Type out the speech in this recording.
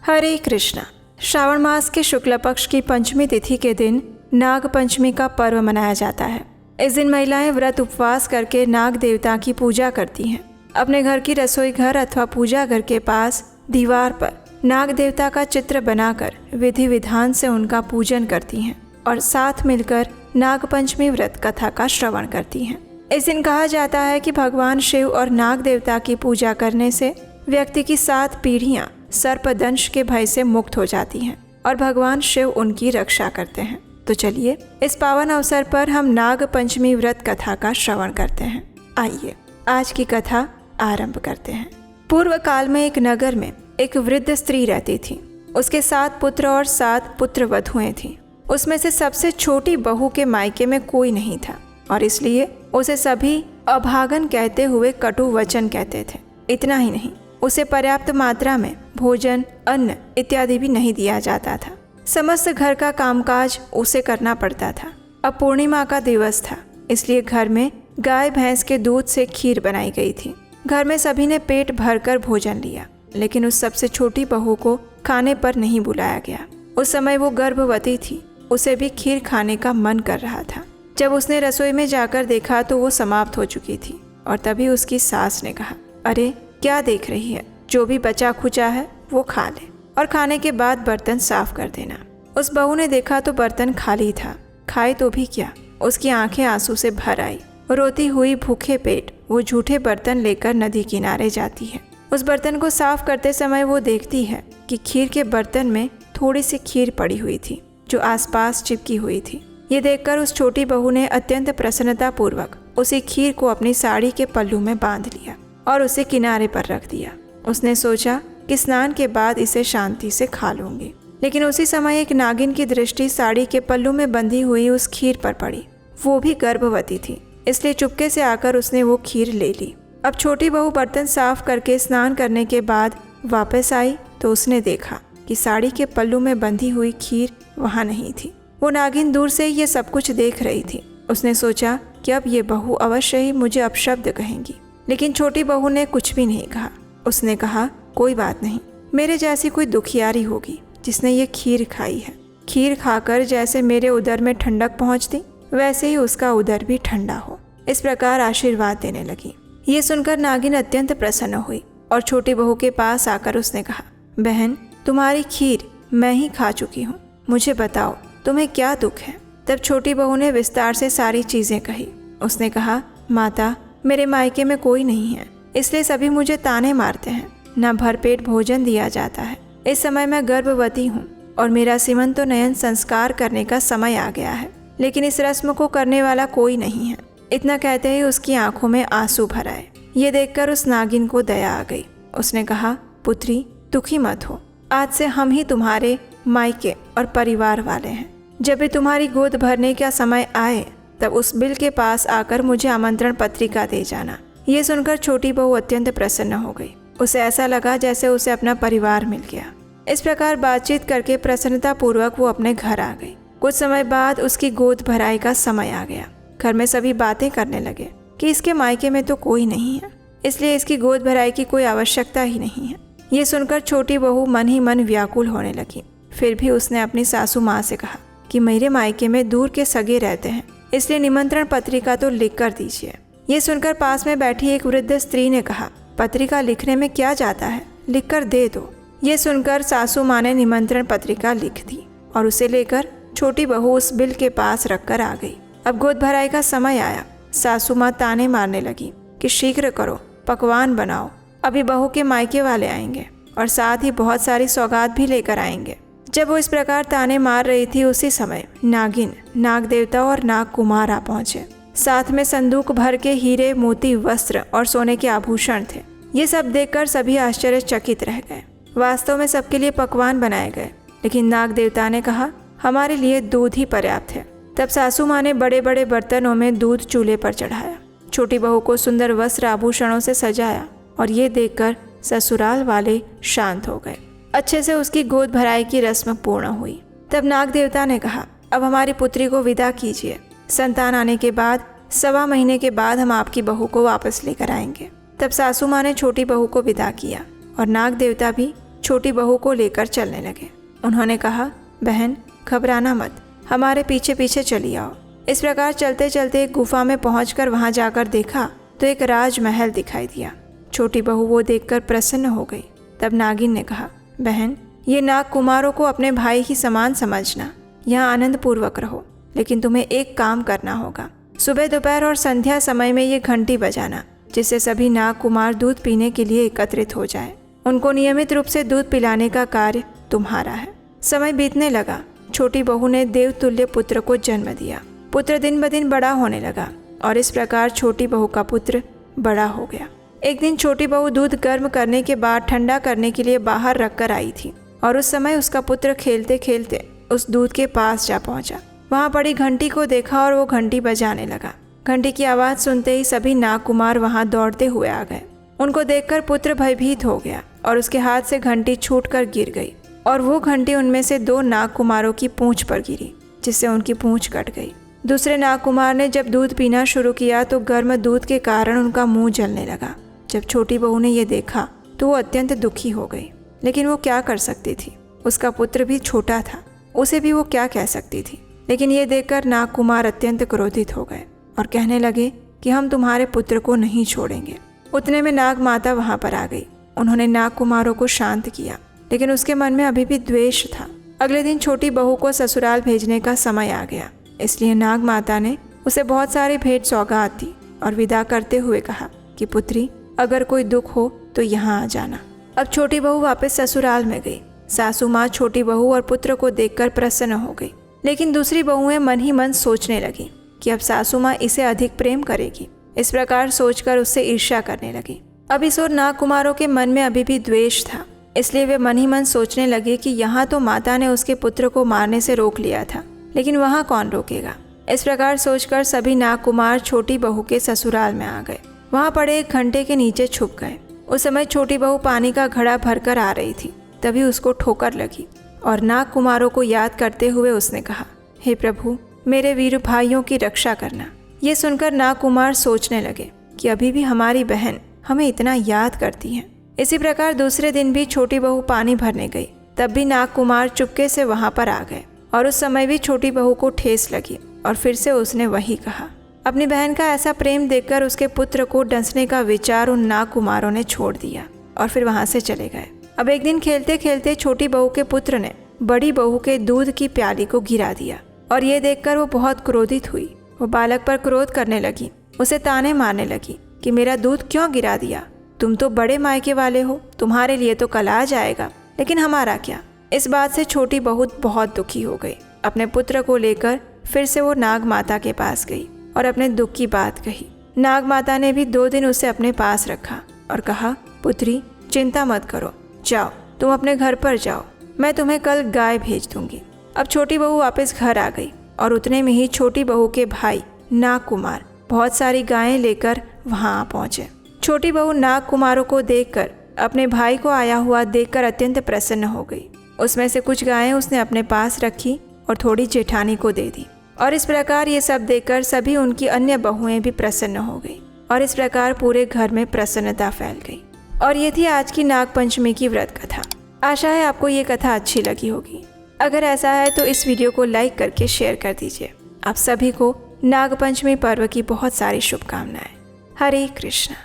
हरे कृष्णा। श्रावण मास के शुक्ल पक्ष की पंचमी तिथि के दिन नाग पंचमी का पर्व मनाया जाता है। इस दिन महिलाएं व्रत उपवास करके नाग देवता की पूजा करती हैं। अपने घर की रसोई घर अथवा पूजा घर के पास दीवार पर नाग देवता का चित्र बनाकर विधि विधान से उनका पूजन करती हैं और साथ मिलकर नाग पंचमी व्रत कथा का श्रवण करती हैं। इस दिन कहा जाता है कि भगवान शिव और नाग देवता की पूजा करने से व्यक्ति की 7 पीढ़ियां सर्पदंश के भय से मुक्त हो जाती हैं और भगवान शिव उनकी रक्षा करते हैं। तो चलिए इस पावन अवसर पर हम नाग पंचमी व्रत कथा का श्रवण करते हैं। आइए आज की कथा आरंभ करते हैं। पूर्व काल में एक नगर में एक वृद्ध स्त्री रहती थी। उसके 7 पुत्र और 7 पुत्र वधुएं थीं। उसमें से सबसे छोटी बहू के मायके में कोई नहीं था और इसलिए उसे सभी अभागन कहते हुए कटु वचन कहते थे। इतना ही नहीं, उसे पर्याप्त मात्रा में भोजन, अन्न इत्यादि भी नहीं दिया जाता था। समस्त घर का कामकाज उसे करना पड़ता था। अब पूर्णिमा का दिवस था, इसलिए घर में गाय भैंस के दूध से खीर बनाई गई थी। घर में सभी ने पेट भरकर भोजन लिया, लेकिन उस सबसे छोटी बहू को खाने पर नहीं बुलाया गया। उस समय वो गर्भवती थी, उसे भी खीर खाने का मन कर रहा था। जब उसने रसोई में जाकर देखा तो वो समाप्त हो चुकी थी और तभी उसकी सास ने कहा, अरे क्या देख रही है, जो भी बचा खुचा है वो खा ले और खाने के बाद बर्तन साफ कर देना। उस बहू ने देखा तो बर्तन खाली था। खाए तो भी क्या, उसकी आंखें आंसू से भर आई। रोती हुई भूखे पेट वो झूठे बर्तन लेकर नदी किनारे जाती है। उस बर्तन को साफ करते समय वो देखती है कि खीर के बर्तन में थोड़ी सी खीर पड़ी हुई थी जो आसपास चिपकी हुई थी। ये देखकर उस छोटी बहू ने अत्यंत प्रसन्नता पूर्वक उसी खीर को अपनी साड़ी के पल्लू में बांध लिया और उसे किनारे पर रख दिया। उसने सोचा कि स्नान के बाद इसे शांति से खा लूंगी, लेकिन उसी समय एक नागिन की दृष्टि साड़ी के पल्लू में बंधी हुई उस खीर पर पड़ी। वो भी गर्भवती थी, इसलिए चुपके से आकर उसने वो खीर ले ली। अब छोटी बहू बर्तन साफ करके स्नान करने के बाद वापस आई तो उसने देखा कि साड़ी के पल्लू में बंधी हुई खीर वहाँ नहीं थी। वो नागिन दूर से ये सब कुछ देख रही थी। उसने सोचा कि अब ये बहू अवश्य ही मुझे अपशब्द कहेंगी, लेकिन छोटी बहू ने कुछ भी नहीं कहा। उसने कहा, कोई बात नहीं, मेरे जैसी कोई दुखियारी होगी जिसने ये खीर खाई है। खीर खाकर जैसे मेरे उदर में ठंडक पहुंचती, वैसे ही उसका उदर भी ठंडा हो। इस प्रकार आशीर्वाद देने लगी। ये सुनकर नागिन अत्यंत प्रसन्न हुई और छोटी बहू के पास आकर उसने कहा, बहन, तुम्हारी खीर मैं ही खा चुकी हूँ, मुझे बताओ तुम्हें क्या दुख है। तब छोटी बहू ने विस्तार से सारी चीजें कही। उसने कहा, माता, मेरे मायके में कोई नहीं है, इसलिए सभी मुझे ताने मारते हैं, न भरपेट भोजन दिया जाता है। इस समय मैं गर्भवती हूँ और मेरा सीमंतोन्नयन संस्कार करने का समय आ गया है, लेकिन इस रस्म को करने वाला कोई नहीं है। इतना कहते ही उसकी आंखों में आंसू भर आए। ये देखकर उस नागिन को दया आ गई। उसने कहा, पुत्री, दुखी मत हो, आज से हम ही तुम्हारे मायके और परिवार वाले हैं। जब भी तुम्हारी गोद भरने का समय आए तब उस बिल के पास आकर मुझे आमंत्रण पत्रिका दे जाना। ये सुनकर छोटी बहू अत्यंत प्रसन्न हो गई। उसे ऐसा लगा जैसे उसे अपना परिवार मिल गया। इस प्रकार बातचीत करके प्रसन्नता पूर्वक वो अपने घर आ गई। कुछ समय बाद उसकी गोद भराई का समय आ गया। घर में सभी बातें करने लगे कि इसके मायके में तो कोई नहीं है, इसलिए इसकी गोद भराई की कोई आवश्यकता ही नहीं है। ये सुनकर छोटी बहू मन ही मन व्याकुल होने लगी। फिर भी उसने अपनी सासू माँ से कहा कि मेरे मायके में दूर के सगे रहते हैं, इसलिए निमंत्रण पत्रिका तो लिख कर दीजिए। ये सुनकर पास में बैठी एक वृद्ध स्त्री ने कहा, पत्रिका लिखने में क्या जाता है, लिख कर दे दो। ये सुनकर सासू माँ ने निमंत्रण पत्रिका लिख दी और उसे लेकर छोटी बहू उस बिल के पास रखकर आ गई। अब गोद भराई का समय आया। सासू माँ ताने मारने लगी कि शीघ्र करो, पकवान बनाओ, अभी बहू के मायके वाले आएंगे और साथ ही बहुत सारी सौगात भी लेकर आएंगे। जब वो इस प्रकार ताने मार रही थी, उसी समय नागिन, नाग देवता और नाग कुमार आ पहुंचे। साथ में संदूक भर के हीरे, मोती, वस्त्र और सोने के आभूषण थे। ये सब देखकर सभी आश्चर्यचकित रह गए। वास्तव में सबके लिए पकवान बनाए गए, लेकिन नाग देवता ने कहा, हमारे लिए दूध ही पर्याप्त है। तब सासू माँ ने बड़े बड़े बर्तनों में दूध चूल्हे पर चढ़ाया। छोटी बहू को सुंदर वस्त्र आभूषणों से सजाया और ये देखकर ससुराल वाले शांत हो गए। अच्छे से उसकी गोद भराई की रस्म पूर्ण हुई। तब नाग देवता ने कहा, अब हमारी पुत्री को विदा कीजिए। संतान आने के बाद 1.25 महीने के बाद हम आपकी बहू को वापस लेकर आएंगे। तब सासू माँ ने छोटी बहू को विदा किया और नाग देवता भी छोटी बहू को लेकर चलने लगे। उन्होंने कहा, बहन घबराना मत, हमारे पीछे पीछे चली आओ। इस प्रकार चलते चलते एक गुफा में पहुंचकर वहां जाकर देखा तो एक राजमहल दिखाई दिया। छोटी बहू वो देखकर प्रसन्न हो गई। तब नागिन ने कहा, बहन ये नाग कुमारों को अपने भाई ही समान समझना, यहाँ आनंद पूर्वक रहो, लेकिन तुम्हें एक काम करना होगा। सुबह दोपहर और संध्या समय में ये घंटी बजाना, जिससे सभी नाग कुमार दूध पीने के लिए एकत्रित हो जाए। उनको नियमित रूप से दूध पिलाने का कार्य तुम्हारा है। समय बीतने लगा। छोटी बहू ने देवतुल्य पुत्र को जन्म दिया। पुत्र दिन ब दिन बड़ा होने लगा और इस प्रकार छोटी बहू का पुत्र बड़ा हो गया। एक दिन छोटी बहू दूध गर्म करने के बाद ठंडा करने के लिए बाहर रखकर आई थी और उस समय उसका पुत्र खेलते खेलते उस दूध के पास जा पहुंचा। वहां पड़ी घंटी को देखा और वो घंटी बजाने लगा। घंटी की आवाज़ सुनते ही सभी नाग कुमार वहां दौड़ते हुए आ गए। उनको देखकर पुत्र भयभीत हो गया और उसके हाथ से घंटी छूटकर गिर गई और वो घंटी उनमें से 2 नाग कुमारों की पूंछ पर गिरी, जिससे उनकी पूंछ कट गई। दूसरे नाग कुमार ने जब दूध पीना शुरू किया तो गर्म दूध के कारण उनका मुंह जलने लगा। जब छोटी बहू ने यह देखा तो वो अत्यंत दुखी हो गई, लेकिन वो क्या कर सकती थी। उसका पुत्र भी छोटा था, उसे भी वो क्या कह सकती थी। लेकिन ये देखकर नाग कुमार अत्यंत क्रोधित हो गए और कहने लगे कि हम तुम्हारे पुत्र को नहीं छोड़ेंगे। उतने में नाग माता वहां पर आ गई। उन्होंने नाग कुमारों को शांत किया, लेकिन उसके मन में अभी भी द्वेष था। अगले दिन छोटी बहू को ससुराल भेजने का समय आ गया, इसलिए नाग माता ने उसे बहुत सारी भेंट सौगात दी और विदा करते हुए कहा कि पुत्री, अगर कोई दुख हो तो यहाँ आ जाना। अब छोटी बहू वापस ससुराल में गई। सासू माँ छोटी बहू और पुत्र को देखकर प्रसन्न हो गई, लेकिन दूसरी बहुएं मन ही मन सोचने लगी कि अब सासू माँ इसे अधिक प्रेम करेगी। इस प्रकार सोचकर उससे ईर्ष्या करने लगी। अब इस ओर नाग कुमारों के मन में अभी भी द्वेष था, इसलिए वे मन ही मन सोचने लगे कि यहाँ तो माता ने उसके पुत्र को मारने से रोक लिया था, लेकिन वहाँ कौन रोकेगा। इस प्रकार सोचकर सभी नाग कुमार छोटी बहू के ससुराल में आ गए। वहाँ पड़े एक घंटे के नीचे छुप गए। उस समय छोटी बहू पानी का घड़ा भरकर आ रही थी, तभी उसको ठोकर लगी और नाग कुमारों को याद करते हुए उसने कहा, हे प्रभु, मेरे वीर भाइयों की रक्षा करना। ये सुनकर नाग कुमार सोचने लगे कि अभी भी हमारी बहन हमें इतना याद करती है। इसी प्रकार दूसरे दिन भी छोटी बहू पानी भरने गई। तब भी नाग कुमार चुपके से वहां पर आ गए और उस समय भी छोटी बहू को ठेस लगी और फिर से उसने वही कहा। अपनी बहन का ऐसा प्रेम देखकर उसके पुत्र को डंसने का विचार उन नाग कुमारों ने छोड़ दिया और फिर वहां से चले गए। अब एक दिन खेलते खेलते छोटी बहू के पुत्र ने बड़ी बहू के दूध की प्याली को गिरा दिया और ये देखकर वो बहुत क्रोधित हुई। वो बालक पर क्रोध करने लगी, उसे ताने मारने लगी कि मेरा दूध क्यों गिरा दिया, तुम तो बड़े मायके वाले हो, तुम्हारे लिए तो कल आ जाएगा, लेकिन हमारा क्या। इस बात से छोटी बहू बहुत दुखी हो गई। अपने पुत्र को लेकर फिर से वो नाग माता के पास गई और अपने दुख की बात कही। नाग माता ने भी 2 दिन उसे अपने पास रखा और कहा, पुत्री चिंता मत करो, जाओ तुम अपने घर पर जाओ, मैं तुम्हें कल गाय भेज दूंगी। अब छोटी बहू वापस घर आ गई और उतने में ही छोटी बहू के भाई नाग कुमार बहुत सारी गायें लेकर वहां आ पहुंचे। छोटी बहू नाग कुमारों को देखकर, अपने भाई को आया हुआ देखकर अत्यंत प्रसन्न हो गई। उसमें से कुछ गायें उसने अपने पास रखी और थोड़ी जेठानी को दे दी और इस प्रकार ये सब देखकर सभी उनकी अन्य बहुएं भी प्रसन्न हो गई और इस प्रकार पूरे घर में प्रसन्नता फैल गई। और ये थी आज की नाग पंचमी की व्रत कथा। आशा है आपको ये कथा अच्छी लगी होगी। अगर ऐसा है तो इस वीडियो को लाइक करके शेयर कर दीजिए। आप सभी को नाग पंचमी पर्व की बहुत सारी शुभकामनाएं। हरे कृष्णा।